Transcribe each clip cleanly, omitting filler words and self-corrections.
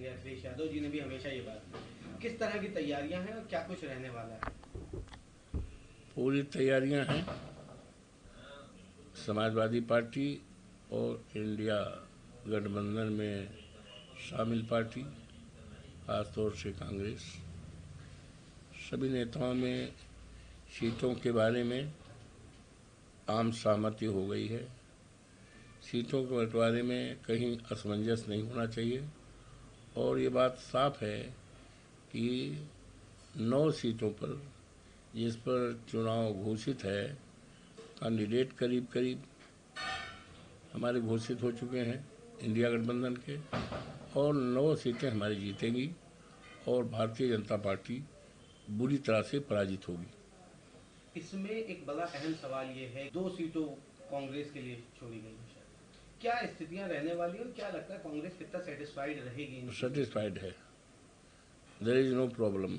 लिए अखिलेश यादव जी ने भी हमेशा ये बात की। किस तरह की तैयारियां हैं और क्या कुछ रहने वाला है? पूरी तैयारियां हैं। समाजवादी पार्टी और इंडिया गठबंधन में शामिल पार्टी, खासतौर से कांग्रेस, सभी नेताओं में सीटों के बारे में आम सहमति हो गई है। सीटों के बंटवारे में कहीं असमंजस नहीं होना चाहिए और ये बात साफ है कि 9 सीटों पर जिस पर चुनाव घोषित है, कैंडिडेट करीब करीब हमारे घोषित हो चुके हैं इंडिया गठबंधन के, और 9 सीटें हमारी जीतेंगी और भारतीय जनता पार्टी बुरी तरह से पराजित होगी। इसमें एक बड़ा अहम सवाल ये है, 2 सीटों कांग्रेस के लिए छोड़ी गई है। क्या स्थितियां रहने वाली और क्या लगता है कांग्रेस कितना सेटिस्फाइड रहेगी? सेटिस्फाइड है। There is no problem,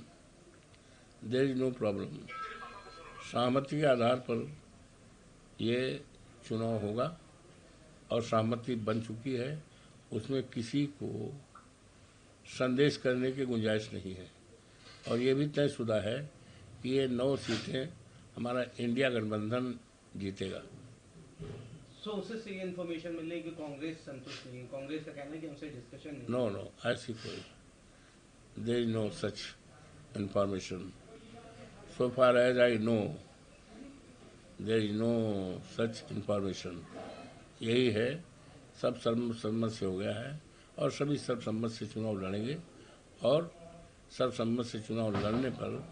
there is no problem. सहमति के आधार पर ये चुनाव होगा और सहमति बन चुकी है, उसमें किसी को संदेश करने की गुंजाइश नहीं है। और ये भी तयशुदा है कि ये 9 सीटें हमारा इंडिया गठबंधन जीतेगा। सोर्सेस से ये इन्फॉर्मेशन मिल रही है कि कांग्रेस संतुष्ट नहीं है। कांग्रेस का कहना है कि हमसे डिस्कशन नहीं। नो, ऐसी कोई there is no such information. So far as I know there is no such information. यही है, सब सर्वसम्मत से हो गया है और सभी सर्वसम्मत से चुनाव लड़ेंगे और सर्वसम्मत से चुनाव लड़ने पर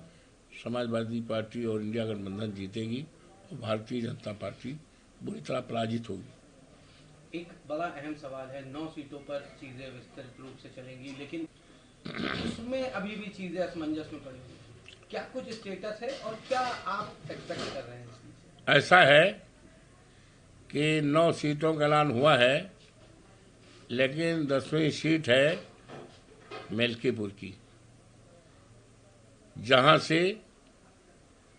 समाजवादी पार्टी और इंडिया गठबंधन जीतेगी और भारतीय जनता पार्टी बुरी तरह पराजित होगी। एक बड़ा अहम सवाल है, 9 सीटों पर चीजें विस्तृत रूप से चलेंगी, लेकिन उसमें अभी भी चीजें असमंजस में पड़ी हुई। क्या कुछ स्टेटस है और क्या आप एक्सपेक्ट कर रहे हैं इस चीज से? ऐसा है कि 9 सीटों का ऐलान हुआ है, लेकिन 10वीं सीट है मेलकीपुर की, जहां से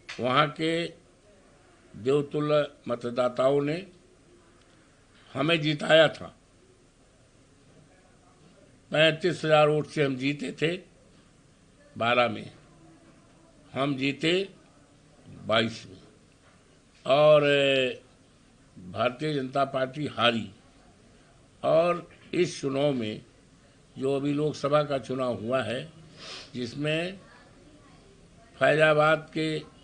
वहां के देवतुल्य मतदाताओं ने हमें जिताया था। 35,000 वोट से हम जीते थे 12 में, हम जीते 22 में और भारतीय जनता पार्टी हारी। और इस चुनाव में जो अभी लोकसभा का चुनाव हुआ है, जिसमें फैजाबाद के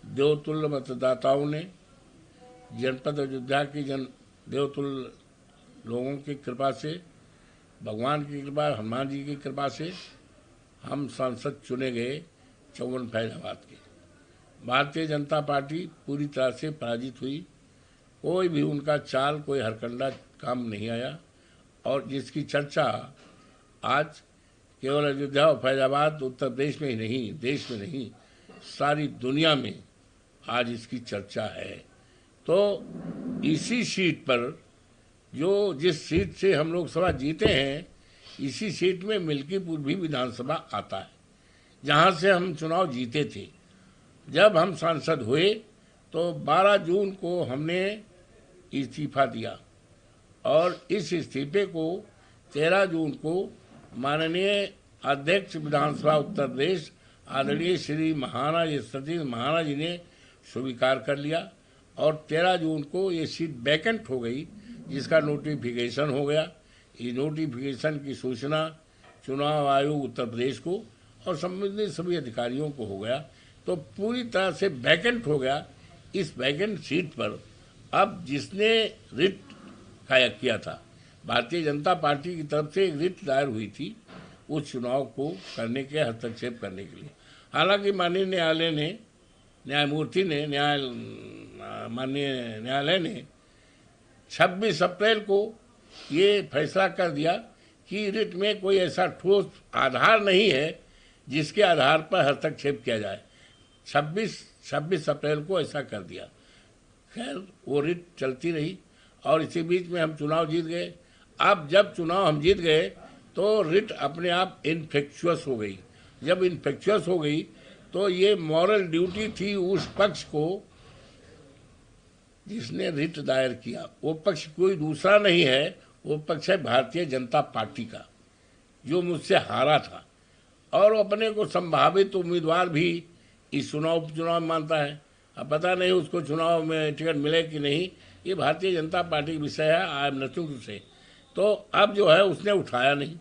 देवतुल्य मतदाताओं ने जनपद अयोध्या की देवतुल्य लोगों की कृपा से, भगवान की कृपा, हनुमान जी की कृपा से हम सांसद चुने गए 54 फैजाबाद के। भारतीय जनता पार्टी पूरी तरह से पराजित हुई। कोई भी उनका चाल, कोई हरकंडा काम नहीं आया और जिसकी चर्चा आज केवल अयोध्या और फैजाबाद उत्तर प्रदेश में ही नहीं, देश में नहीं, सारी दुनिया में आज इसकी चर्चा है। तो इसी सीट पर, जो जिस सीट से हम लोग सभा जीते हैं, इसी सीट में मिल्कीपुर भी विधानसभा आता है, जहां से हम चुनाव जीते थे। जब हम सांसद हुए तो 12 जून को हमने इस्तीफा दिया और इस इस्तीफे को 13 जून को माननीय अध्यक्ष विधानसभा उत्तर प्रदेश आदरणीय श्री महाराज सतीश महाराज जी ने स्वीकार कर लिया और 13 जून को ये सीट वैकेंट हो गई, जिसका नोटिफिकेशन हो गया। इस नोटिफिकेशन की सूचना चुनाव आयोग उत्तर प्रदेश को और संबंधित सभी अधिकारियों को हो गया, तो पूरी तरह से वैकेंट हो गया। इस वैकेंट सीट पर अब जिसने रिट किया था, भारतीय जनता पार्टी की तरफ से एक रिट दायर हुई थी उस चुनाव को करने के, हस्तक्षेप करने के लिए। हालांकि माननीय न्यायालय ने, न्यायमूर्ति ने, माननीय न्यायालय ने 26 अप्रैल को ये फैसला कर दिया कि रिट में कोई ऐसा ठोस आधार नहीं है जिसके आधार पर हस्तक्षेप किया जाए। 26 अप्रैल को ऐसा कर दिया। खैर, वो रिट चलती रही और इसी बीच में हम चुनाव जीत गए। अब जब चुनाव हम जीत गए तो रिट अपने आप इनफेक्चुअस हो गई। जब इनफेक्चुअस हो गई तो ये मॉरल ड्यूटी थी उस पक्ष को जिसने रिट दायर किया। वो पक्ष कोई दूसरा नहीं है, वो पक्ष है भारतीय जनता पार्टी का। जो मुझसे हारा था और अपने को संभावित उम्मीदवार भी इस उपचुनाव में मानता है। अब पता नहीं उसको चुनाव में टिकट मिले कि नहीं, ये भारतीय जनता पार्टी का विषय है। आई एम नथिंग टू से। तो अब जो है उसने उठाया नहीं।